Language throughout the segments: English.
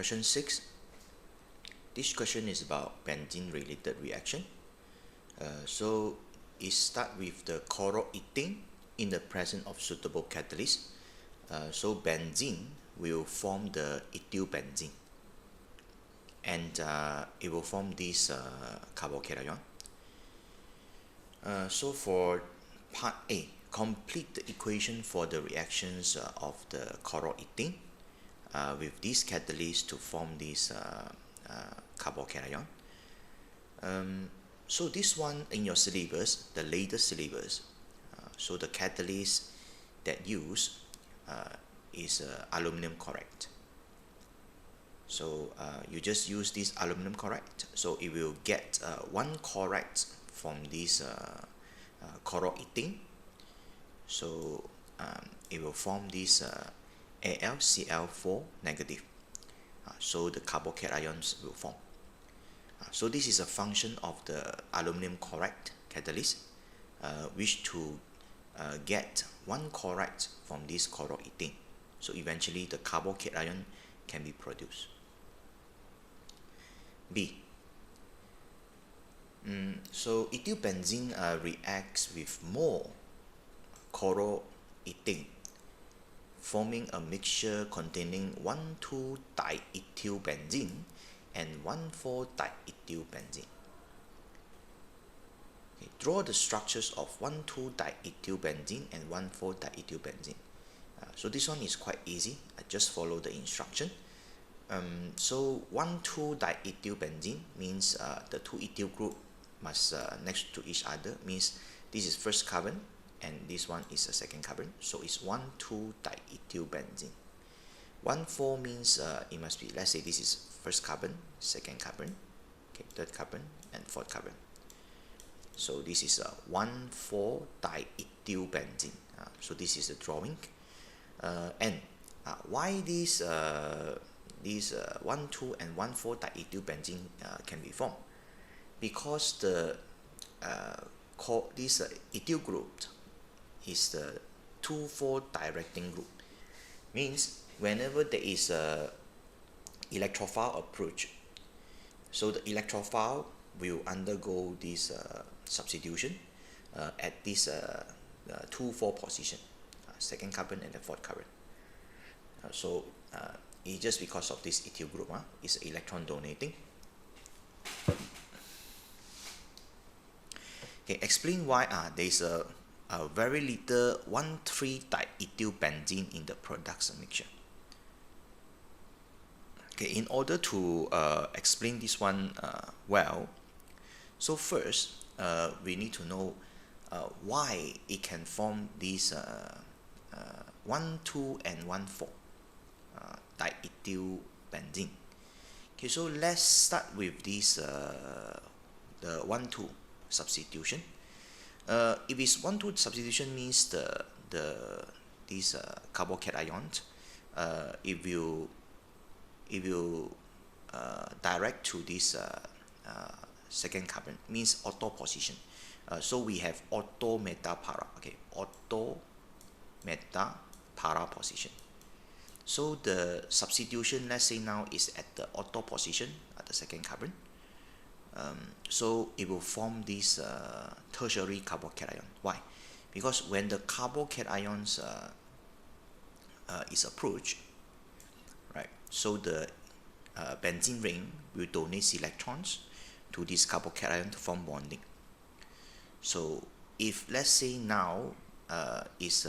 Question 6. This question is about benzene related reaction. So it starts with the chloroethane in the presence of suitable catalyst. So benzene will form the ethylbenzene, and it will form this carbocation. So for part A, complete the equation for the reactions of the chloroethane with this catalyst to form this carbocation. So this one in your syllabus, the latest syllabus, so the catalyst that used is aluminum chloride. So you just use this aluminum chloride, so it will get one chloride from this chloroethane. So it will form this AlCl4 negative. So the carbocations will form. So this is a function of the aluminum chloride catalyst, which to get one chloride from this chloroethane. So eventually the carbocation can be produced. B. So ethylbenzene reacts with more chloroethane, forming a mixture containing 1,2-diethylbenzene and 1,4-diethylbenzene. Okay, draw the structures of 1,2-diethylbenzene and 1,4-diethylbenzene. So this one is quite easy. I just follow the instruction. So 1,2-diethylbenzene means the two ethyl group must next to each other, means this is first carbon and this one is the second carbon, so it's 1,2-diethylbenzene. 1,4 means it must be, let's say this is first carbon, second carbon, okay, third carbon and fourth carbon. So this is 1,4-diethylbenzene. So this is the drawing. And why these 1,2 and 1,4-diethylbenzene can be formed? Because the this ethyl group is the 2,4 directing group. Means whenever there is a electrophile approach, so the electrophile will undergo this substitution at this 2,4 position, second carbon and the fourth carbon. So it's just because of this ethyl group, it's electron donating. Okay, explain why there is a very little 1,3-diethylbenzene in the products mixture. Okay, in order to explain this one well, so first we need to know why it can form this 1,2 and 1,4 diethylbenzene. Okay, so let's start with this the 1,2 substitution. If it's 1,2 substitution means this carbocation it will direct to this second carbon, means auto position. So we have auto meta para. Okay, auto meta para position. So the substitution, let's say now, is at the auto position at the second carbon. So it will form this tertiary carbocation. Why? Because when the carbocations is approached, right? So the benzene ring will donate electrons to this carbocation to form bonding. So if let's say now is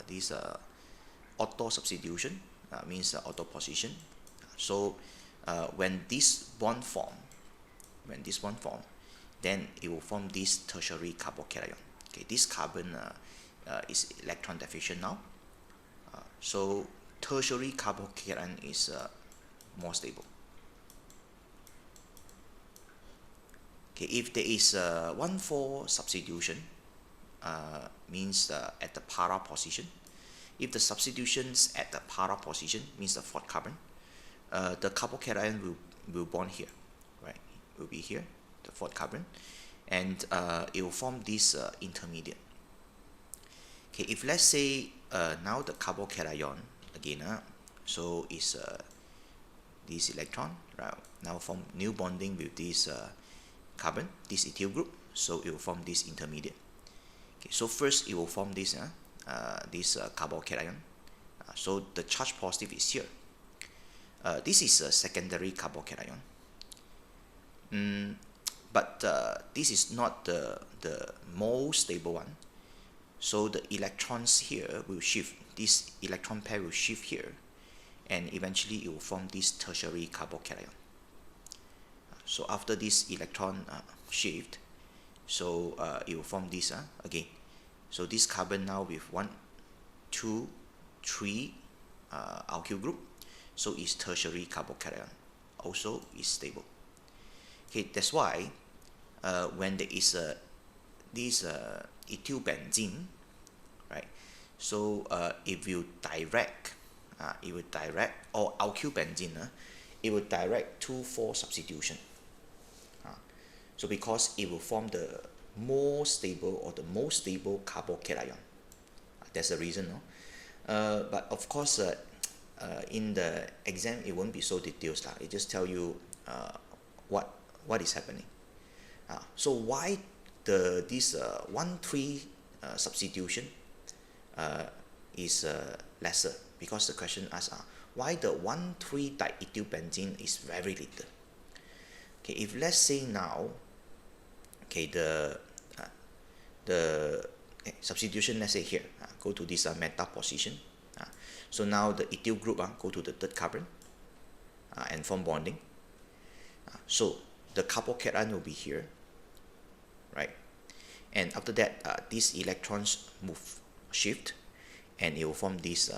this auto substitution, means auto position. So when this bond form, then it will form this tertiary carbocation. Okay, this carbon is electron deficient now. So tertiary carbocation is more stable. Okay, if there is 1,4 substitution, means at the para position. If the substitutions at the para position, means the fourth carbon, the carbocation will bond here, right? Will be here, the fourth carbon, and it will form this intermediate. Okay, if let's say now the carbocation again, so is this electron, right, now form new bonding with this carbon, this ethyl group, so it will form this intermediate. Okay, so first it will form this carbocation. So the charge positive is here. This is a secondary carbocation. But this is not the most stable one. So the electrons here will shift. This electron pair will shift here, and eventually it will form this tertiary carbocation. So after this electron shift, so it will form this again. So this carbon now with 1, 2, 3 alkyl group, so it's tertiary carbocation, also is stable. Okay, that's why when there is this ethylbenzene, right? So it will direct, or alkylbenzene, it will direct 2,4 substitution. So because it will form the more stable or the most stable carbocation. That's the reason, no? But of course, in the exam, it won't be so detailed. It just tell you what is happening. So why this 1,3 substitution is lesser? Because the question asks why the 1,3 diethylbenzene is very little. Okay, if let's say now, okay, the substitution, let's say here, go to this meta position. So now the ethyl group go to the third carbon and form bonding. So the carbocation will be here, right? And after that, these electrons shift, and it will form this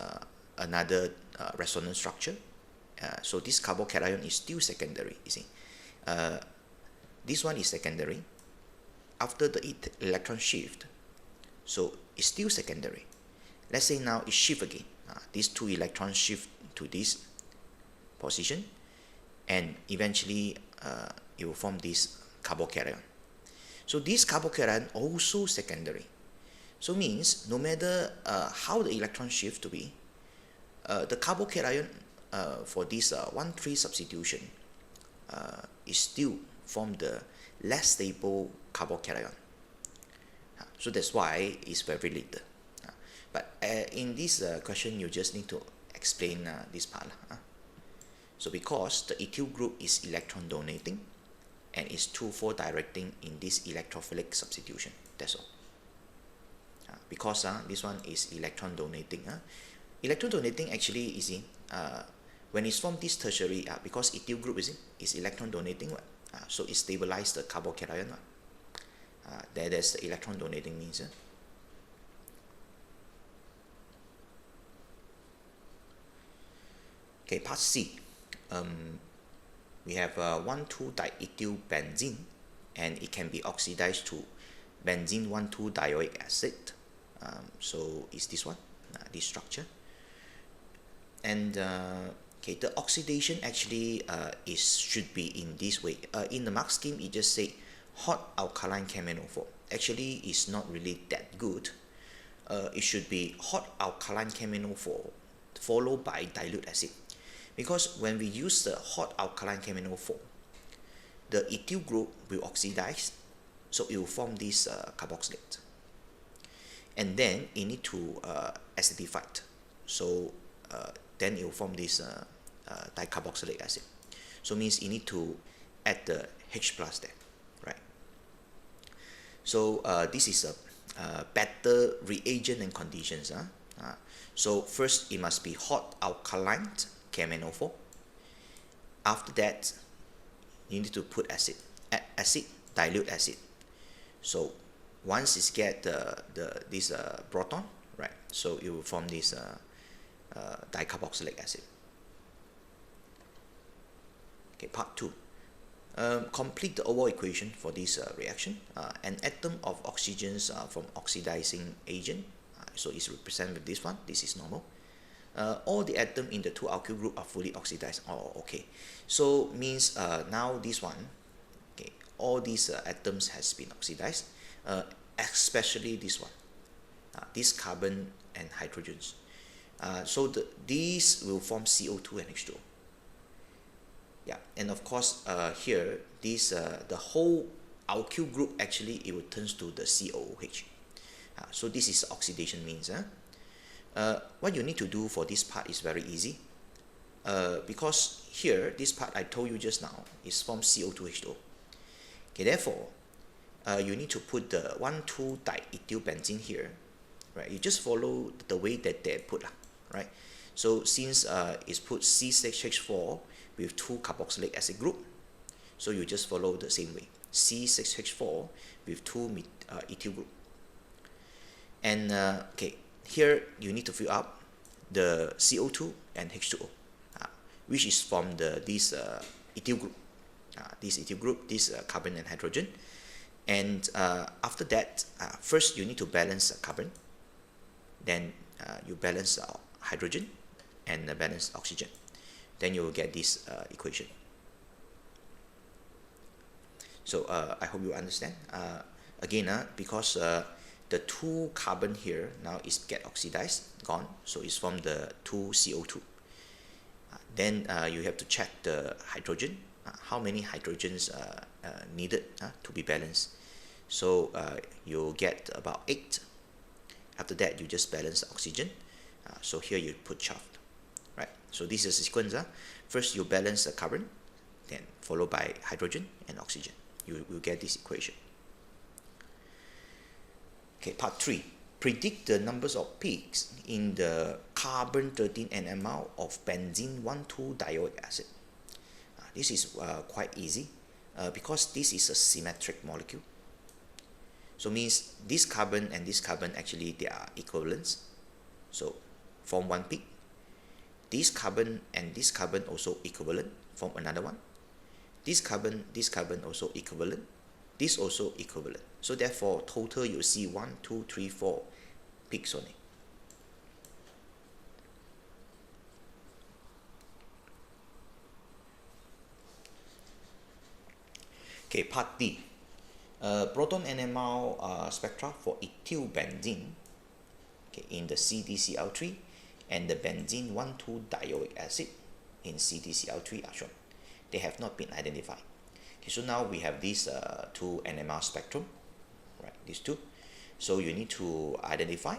another resonance structure. So this carbocation is still secondary, you see. This one is secondary. After the electron shift, so it's still secondary. Let's say now it shift again. These two electrons shift to this position, and eventually it will form this carbocation. So this carbocation also secondary. So means no matter how the electron shift to be, the carbocation for this 1,3 substitution is still form the less stable carbocation. So that's why it's very little. But in this question, you just need to explain this part. So because the ethyl group is electron donating and is 2,4 directing in this electrophilic substitution. That's all. Because this one is electron donating. Electron donating actually is when it's from this tertiary, because ethyl group is electron donating, so it stabilizes the carbocation. That's the electron donating means. Okay, part C. We have 1,2-diethylbenzene, and it can be oxidized to benzene 1,2-dioic acid. So it's this one, this structure. And okay, the oxidation actually should be in this way. In the mark scheme, it just say hot alkaline KMnO4. Actually, it's not really that good. It should be hot alkaline KMnO4 followed by dilute acid. Because when we use the hot alkaline KMnO4, the ethyl group will oxidize, so it will form this carboxylate. And then it need to acidify. So then it will form this dicarboxylic acid. So means you need to add the H plus there, right? So this is a better reagent and conditions. So first it must be hot alkaline KMnO4. After that, you need to put acid, dilute acid. So once it get this proton, right? So it will form this dicarboxylic acid. Okay, part 2. Complete the overall equation for this reaction. An atom of oxygens from oxidizing agent. So it's represented with this one. This is normal. All the atoms in the 2 alkyl group are fully oxidized. Oh, okay. So means now this one, okay, all these atoms has been oxidized, especially this one, this carbon and hydrogens. So these will form CO2 and H2O. Yeah, and of course here this the whole alkyl group actually it will turns to the COOH. So this is oxidation means. What you need to do for this part is very easy. Because here this part I told you just now is from CO2H2O. Okay, therefore you need to put the 1,2-diethylbenzene here, right? You just follow the way that they put, right? So since it's put C6H4 with 2 carboxylic acid group, so you just follow the same way, C6H4 with 2 ethyl group. And okay, here you need to fill up the CO2 and H2O, which is from this ethyl group, this carbon and hydrogen. And after that, first you need to balance carbon, then you balance hydrogen and balance oxygen, then you will get this equation. So I hope you understand. Again, because the 2 carbon here now is get oxidized, gone, so it's from the 2 CO2. Then you have to check the hydrogen, how many hydrogens needed to be balanced. So you get about 8. After that, you just balance oxygen. So here you put 12, right? So this is a sequence. First you balance the carbon, then followed by hydrogen and oxygen. You will get this equation. Okay, part 3. Predict the numbers of peaks in the carbon-13 NMR of benzene 1,2-dioic acid. This is quite easy because this is a symmetric molecule. So means this carbon and this carbon actually they are equivalents. So form one peak. This carbon and this carbon also equivalent, form another one. This carbon also equivalent. This also equivalent. So therefore total you see 1, 2, 3, 4 peaks only. Okay, part D. Proton NMR spectra for ethylbenzene, okay, in the CdCl3 and the benzene 1,2-dioic acid in CdCl3 are shown. They have not been identified. Okay, so now we have these 2 NMR spectrum, right? These 2. So you need to identify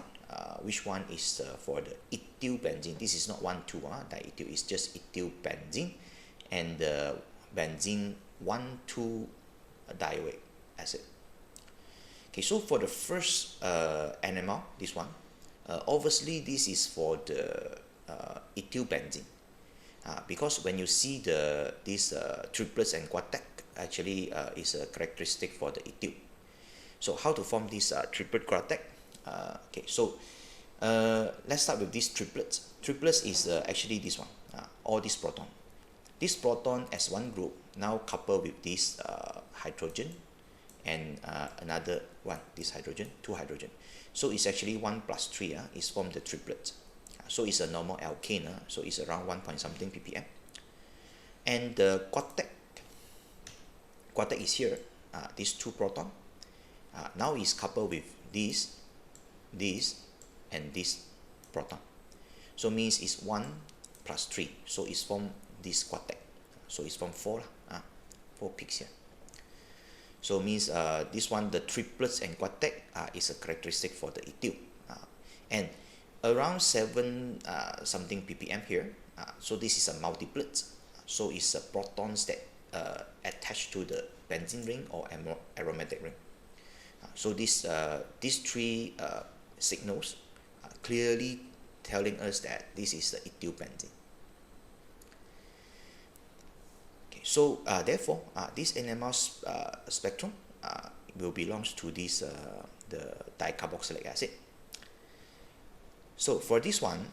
which one is for the ethylbenzene. This is not 1,2 diethyl, it's just ethylbenzene, and the benzene 1,2-dioic acid. Okay, so for the first NMR, this one, obviously this is for the ethylbenzene, because when you see these triplets and quartet, actually is a characteristic for the ethyl. So how to form this triplet quartet? Okay, so let's start with these triplets. Triplets is actually this one, all this proton. This proton as one group now couple with this hydrogen and another one, this hydrogen, 2 hydrogen. So it's actually 1 plus 3 is from the triplet. So it's a normal alkane, so it's around 1 point something ppm. And the quartet is here, these 2 proton. Now is coupled with this, and this proton. So means it's 1 plus 3. So it's from this quartet. So it's from 4 peaks here. So means this one, the triplets and quartet is a characteristic for the ethyl. And around 7 something ppm here. So this is a multiplet. So it's protons that attach to the benzene ring or aromatic ring. So this these 3 signals are clearly telling us that this is the ethylbenzene. Okay, so therefore this NMR spectrum will belongs to this the dicarboxylic acid. So for this one,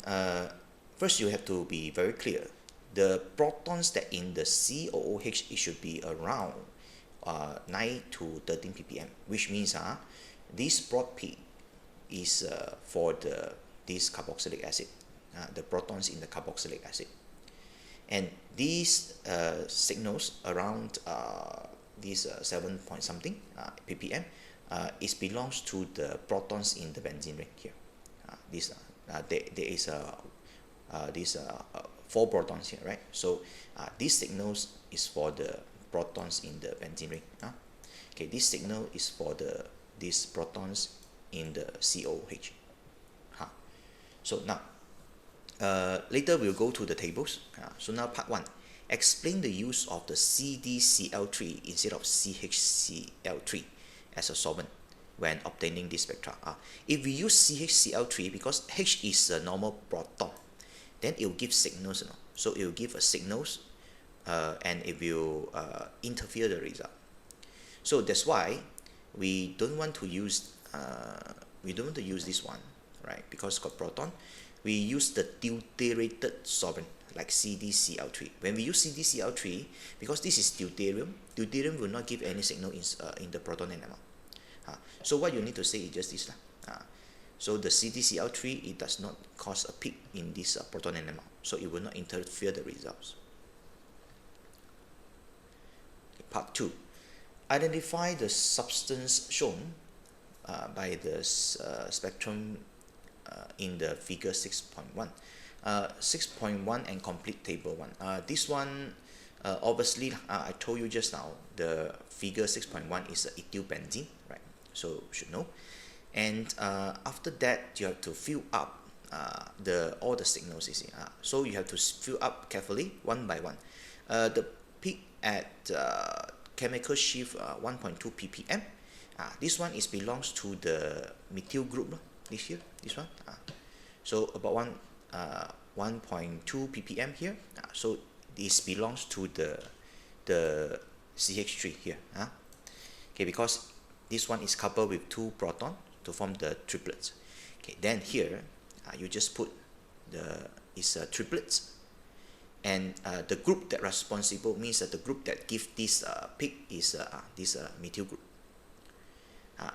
first you have to be very clear. The protons that in the COOH, it should be around 9 to 13 ppm, which means this prot peak is for this carboxylic acid, the protons in the carboxylic acid. And these signals around this 7 point something ppm, it belongs to the protons in the benzene ring here. There is this 4 protons here, right? So this signals is for the protons in the benzene ring. Okay, this signal is for these protons in the COOH. So now, later we'll go to the tables. So now part 1, explain the use of the CdCl3 instead of CHCl3 as a solvent when obtaining this spectra. If we use CHCl3, because H is a normal proton, then it will give signals, so it will give a signals, and it will interfere the result. So that's why we don't want to use this one, right? Because got proton, we use the deuterated solvent like CdCl3. When we use CdCl3, because this is deuterium will not give any signal in the Proton NMR. So what you need to say is just this. So the CdCl3, it does not cause a peak in this Proton NMR, so it will not interfere the results. Okay, part 2. Identify the substance shown by the spectrum in the figure 6.1. 6.1 and complete table 1. This one, obviously, I told you just now, the figure 6.1 is ethylbenzene, right? So you should know. And after that, you have to fill up all the signals, you see. So you have to fill up carefully, one by one. The peak at chemical shift 1.2 ppm. This one belongs to the methyl group, this one. So about 1.2 ppm here. So this belongs to the CH3 here. Okay, because this one is coupled with 2 protons to form the triplets. Okay, then here you just put triplets, and the group that responsible means that the group that give this peak is this methyl group.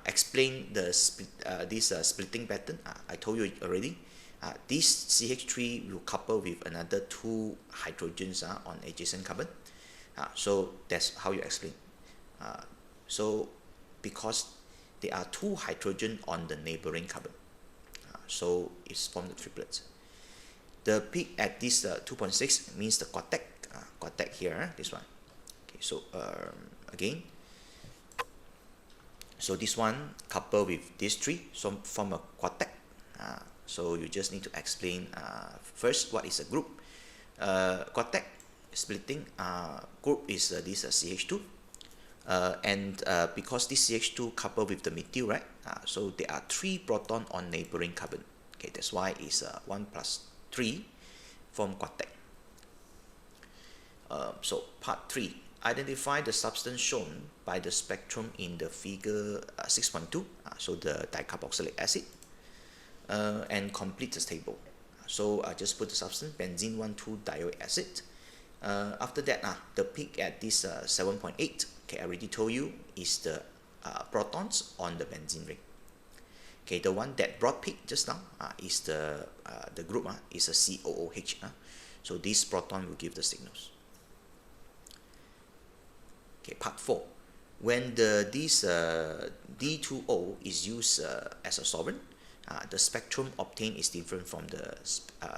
Explain this splitting pattern. I told you already. This CH3 will couple with another 2 hydrogens on adjacent carbon. So that's how you explain. So because there are 2 hydrogen on the neighboring carbon, so it's formed the triplets. The peak at this 2.6 means the contact here, this one. Okay, so again, so this one coupled with these 3, so form a quartet. So you just need to explain first what is a group. Quartet splitting group is this CH2, and because this CH2 coupled with the methyl, right? So there are 3 proton on neighboring carbon. Okay, that's why it's 1 plus 3 form quartet. So part 3, identify the substance shown by the spectrum in the figure 6.2, so the dicarboxylic acid, and complete the table. So I just put the substance, benzene 1,2-dioic acid. After that, the peak at this 7.8, okay, I already told you, is the protons on the benzene ring. Okay, the one that brought peak just now is the group is a COOH. So this proton will give the signals. Okay, part 4. When this D2O is used as a solvent, the spectrum obtained is different from the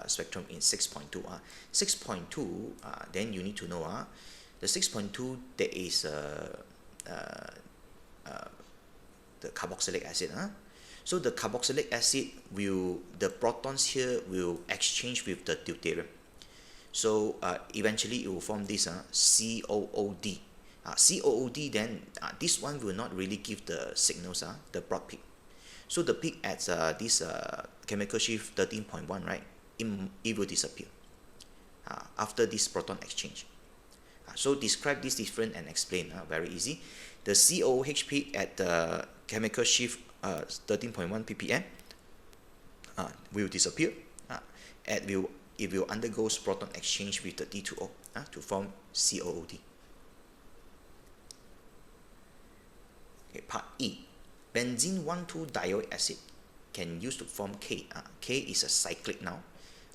spectrum in 6.2. 6.2, then you need to know the 6.2, there is the carboxylic acid. So the carboxylic acid the protons here will exchange with the deuterium. So eventually it will form this COOD. COOD, then this one will not really give the signals, the broad peak. So the peak at this chemical shift 13.1, right, it will disappear after this proton exchange. So describe this difference and explain. Very easy. The COOH peak at the chemical shift 13.1 ppm will disappear. It will undergo proton exchange with the D2O to form COOD. Okay, part E. Benzene 1,2-dioic acid can use to form K. K is a cyclic now.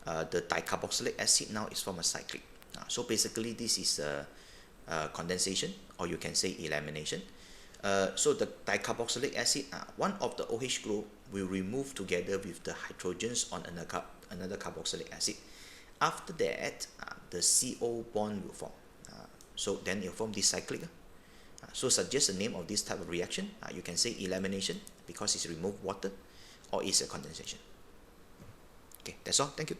The dicarboxylic acid now is from a cyclic. So basically this is a condensation, or you can say elimination. So the dicarboxylic acid, one of the OH group will remove together with the hydrogens on another carboxylic acid. After that, the CO bond will form. So then it will form this cyclic. So suggest the name of this type of reaction. You can say elimination because it's remove water, or it's a condensation. Okay, that's all. Thank you.